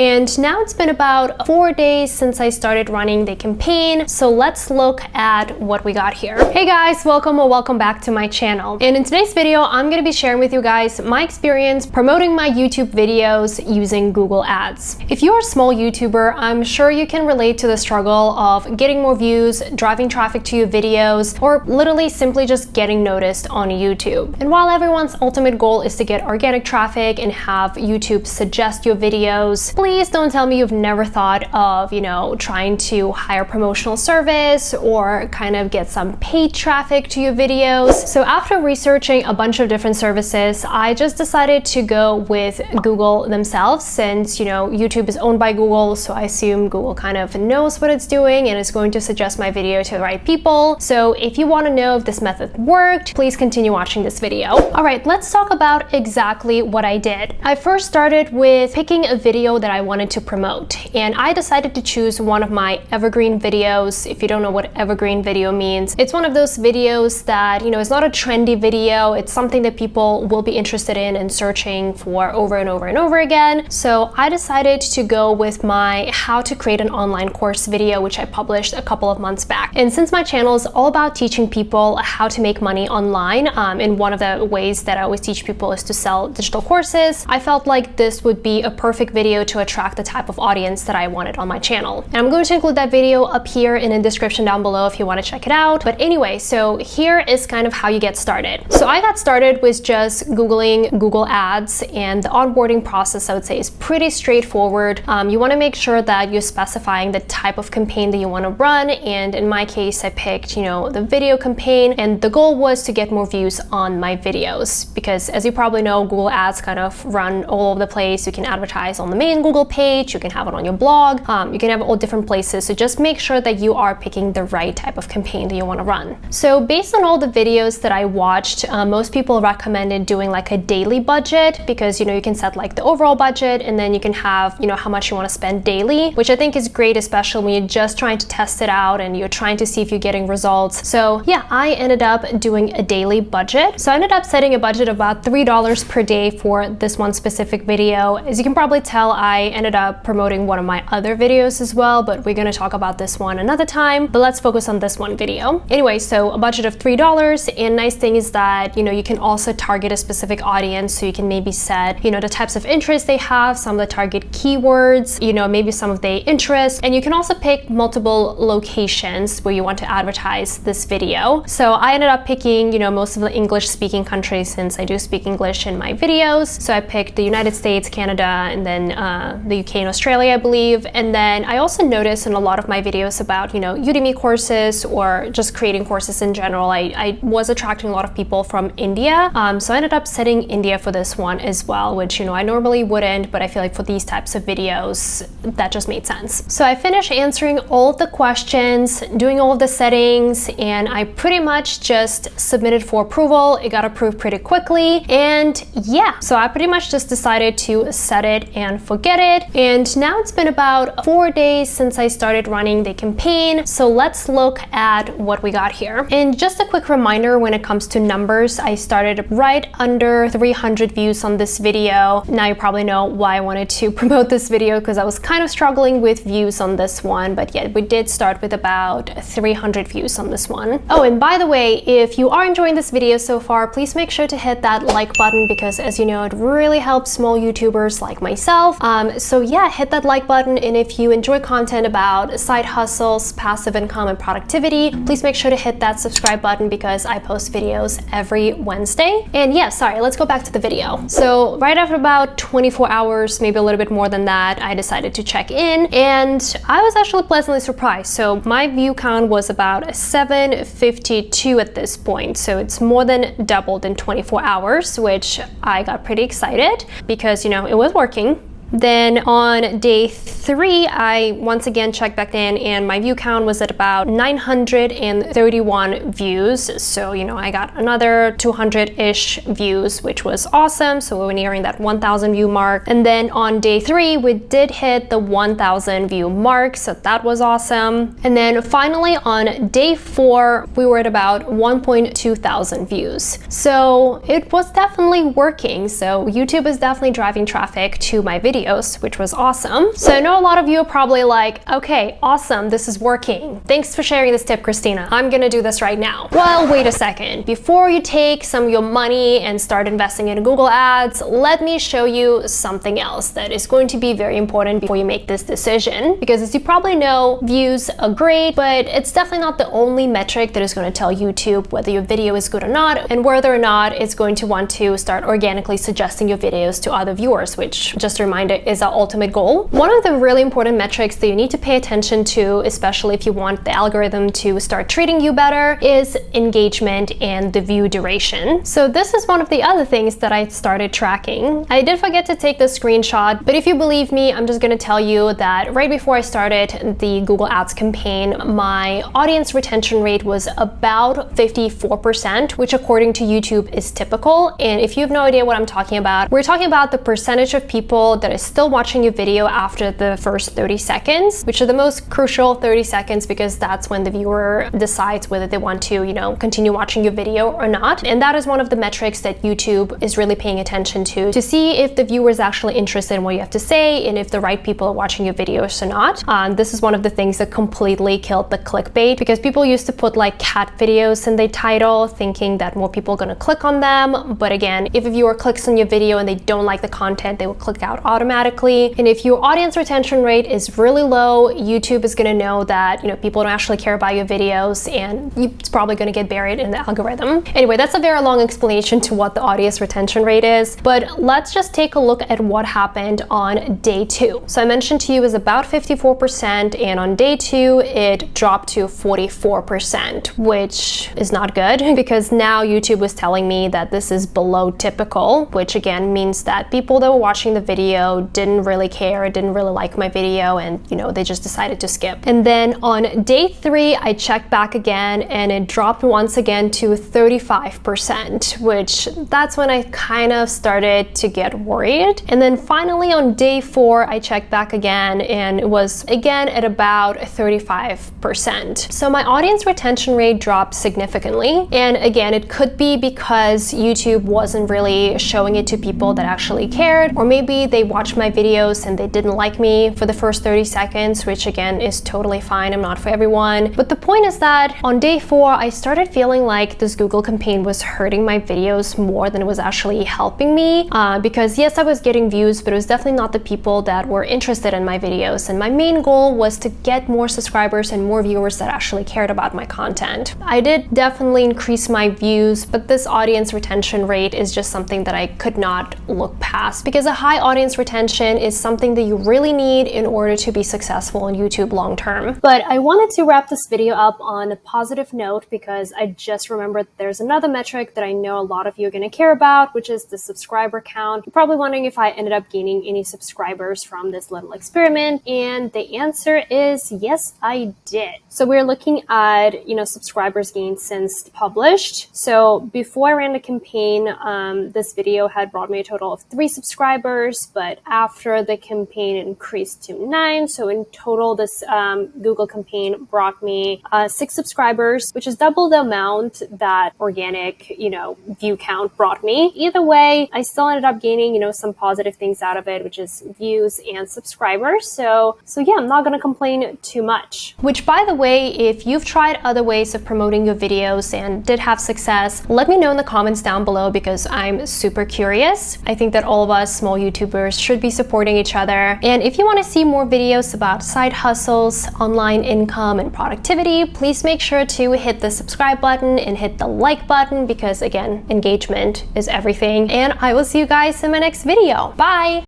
And now it's been about 4 days since I started running the campaign, so let's look at what we got here. Hey guys, welcome or welcome back to my channel. And in today's video, I'm going to be sharing with you guys my experience promoting my YouTube videos using Google Ads. If you're a small YouTuber, I'm sure you can relate to the struggle of getting more views, driving traffic to your videos, or literally simply just getting noticed on YouTube. And while everyone's ultimate goal is to get organic traffic and have YouTube suggest your videos, please don't tell me you've never thought of, trying to hire promotional service or kind of get some paid traffic to your videos. So after researching a bunch of different services, I just decided to go with Google themselves since, YouTube is owned by Google, so I assume Google kind of knows what it's doing and is going to suggest my video to the right people. So if you want to know if this method worked, please continue watching this video. All right, let's talk about exactly what I did. I first started with picking a video that I wanted to promote, and I decided to choose one of my evergreen videos. If you don't know what evergreen video means, it's one of those videos that, it's not a trendy video. It's something that people will be interested in and searching for over and over and over again. So I decided to go with my how to create an online course video, which I published a couple of months back. And since my channel is all about teaching people how to make money online, and one of the ways that I always teach people is to sell digital courses, I felt like this would be a perfect video to attract the type of audience that I wanted on my channel. And I'm going to include that video up here in the description down below if you want to check it out. But anyway, so here is kind of how you get started. So I got started with just Googling Google Ads, and the onboarding process, I would say, is pretty straightforward. You want to make sure that you're specifying the type of campaign that you want to run. And in my case, I picked, the video campaign, and the goal was to get more views on my videos because, as you probably know, Google Ads kind of run all over the place. You can advertise on the main Google page, you can have it on your blog, you can have it all different places. So just make sure that you are picking the right type of campaign that you want to run. So based on all the videos that I watched, most people recommended doing like a daily budget because, you can set like the overall budget and then you can have, how much you want to spend daily, which I think is great, especially when you're just trying to test it out and you're trying to see if you're getting results. So yeah, I ended up doing a daily budget. So I ended up setting a budget of about $3 per day for this one specific video. As you can probably tell, I ended up promoting one of my other videos as well, but we're going to talk about this one another time. But let's focus on this one video. Anyway, so a budget of $3, and nice thing is that, you can also target a specific audience. So you can maybe set, the types of interest they have, some of the target keywords, maybe some of their interests, and you can also pick multiple locations where you want to advertise this video. So I ended up picking, most of the English speaking countries since I do speak English in my videos. So I picked the United States, Canada, and then the UK and Australia, I believe. And then I also noticed in a lot of my videos about, Udemy courses or just creating courses in general, I was attracting a lot of people from India. So I ended up setting India for this one as well, which, I normally wouldn't, but I feel like for these types of videos, that just made sense. So I finished answering all of the questions, doing all of the settings, and I pretty much just submitted for approval. It got approved pretty quickly. And yeah, so I pretty much just decided to set it and forget it. And now it's been about 4 days since I started running the campaign. So let's look at what we got here. And just a quick reminder when it comes to numbers, I started right under 300 views on this video. Now you probably know why I wanted to promote this video because I was kind of struggling with views on this one. But yeah, we did start with about 300 views on this one. Oh, and by the way, if you are enjoying this video so far, please make sure to hit that like button because, as you know, it really helps small YouTubers like myself. So yeah, hit that like button. And if you enjoy content about side hustles, passive income, and productivity, please make sure to hit that subscribe button because I post videos every Wednesday. And yeah, sorry, let's go back to the video. So right after about 24 hours, maybe a little bit more than that, I decided to check in, and I was actually pleasantly surprised. So my view count was about 752 at this point. So it's more than doubled in 24 hours, which I got pretty excited because, it was working. Then on day 3, I once again checked back in and my view count was at about 931 views. So, I got another 200-ish views, which was awesome. So we were nearing that 1,000 view mark. And then on day 3, we did hit the 1,000 view mark. So that was awesome. And then finally on day 4, we were at about 1.2 thousand views. So it was definitely working. So YouTube is definitely driving traffic to my videos. videos, which was awesome. So I know a lot of you are probably like, okay, awesome, this is working. Thanks for sharing this tip, Christina. I'm gonna do this right now. Well, wait a second. Before you take some of your money and start investing in Google Ads, let me show you something else that is going to be very important before you make this decision. Because as you probably know, views are great, but it's definitely not the only metric that is going to tell YouTube whether your video is good or not, and whether or not it's going to want to start organically suggesting your videos to other viewers, which, just a reminder, is our ultimate goal. One of the really important metrics that you need to pay attention to, especially if you want the algorithm to start treating you better, is engagement and the view duration. So this is one of the other things that I started tracking. I did forget to take the screenshot, but if you believe me, I'm just going to tell you that right before I started the Google Ads campaign, my audience retention rate was about 54%, which according to YouTube is typical. And if you have no idea what I'm talking about, we're talking about the percentage of people that is still watching your video after the first 30 seconds, which are the most crucial 30 seconds because that's when the viewer decides whether they want to, continue watching your video or not. And that is one of the metrics that YouTube is really paying attention to see if the viewer is actually interested in what you have to say and if the right people are watching your videos or not. This is one of the things that completely killed the clickbait, because people used to put like cat videos in the title thinking that more people are going to click on them. But again, if a viewer clicks on your video and they don't like the content, they will click out automatically. And if your audience retention rate is really low, YouTube is going to know that people don't actually care about your videos, and it's probably going to get buried in the algorithm. Anyway, that's a very long explanation to what the audience retention rate is, but let's just take a look at what happened on day 2. So I mentioned to you it was about 54%, and on day 2 it dropped to 44%, which is not good because now YouTube was telling me that this is below typical, which again means that people that were watching the video didn't really care, didn't really like my video, and they just decided to skip. And then on day 3 I checked back again and it dropped once again to 35%, which that's when I kind of started to get worried. And then finally on day 4 I checked back again and it was again at about 35%. So my audience retention rate dropped significantly, and again it could be because YouTube wasn't really showing it to people that actually cared, or maybe they watched my videos and they didn't like me for the first 30 seconds, which again is totally fine. I'm not for everyone. But the point is that on day 4 I started feeling like this Google campaign was hurting my videos more than it was actually helping me, because yes, I was getting views, but it was definitely not the people that were interested in my videos. And my main goal was to get more subscribers and more viewers that actually cared about my content. I did definitely increase my views, but this audience retention rate is just something that I could not look past, because a high audience retention is something that you really need in order to be successful on YouTube long term. But I wanted to wrap this video up on a positive note because I just remembered there's another metric that I know a lot of you are going to care about, which is the subscriber count. You're probably wondering if I ended up gaining any subscribers from this little experiment, and the answer is yes, I did. So we're looking at, subscribers gained since published. So before I ran the campaign, this video had brought me a total of 3 subscribers, but after the campaign it increased to 9. So in total, this Google campaign brought me 6 subscribers, which is double the amount that organic, view count brought me. Either way, I still ended up gaining, some positive things out of it, which is views and subscribers. So yeah, I'm not going to complain too much. Which, by the way, if you've tried other ways of promoting your videos and did have success, let me know in the comments down below because I'm super curious. I think that all of us small YouTubers should be supporting each other. And if you want to see more videos about side hustles, online income, and productivity, please make sure to hit the subscribe button and hit the like button because, again, engagement is everything. And I will see you guys in my next video. Bye!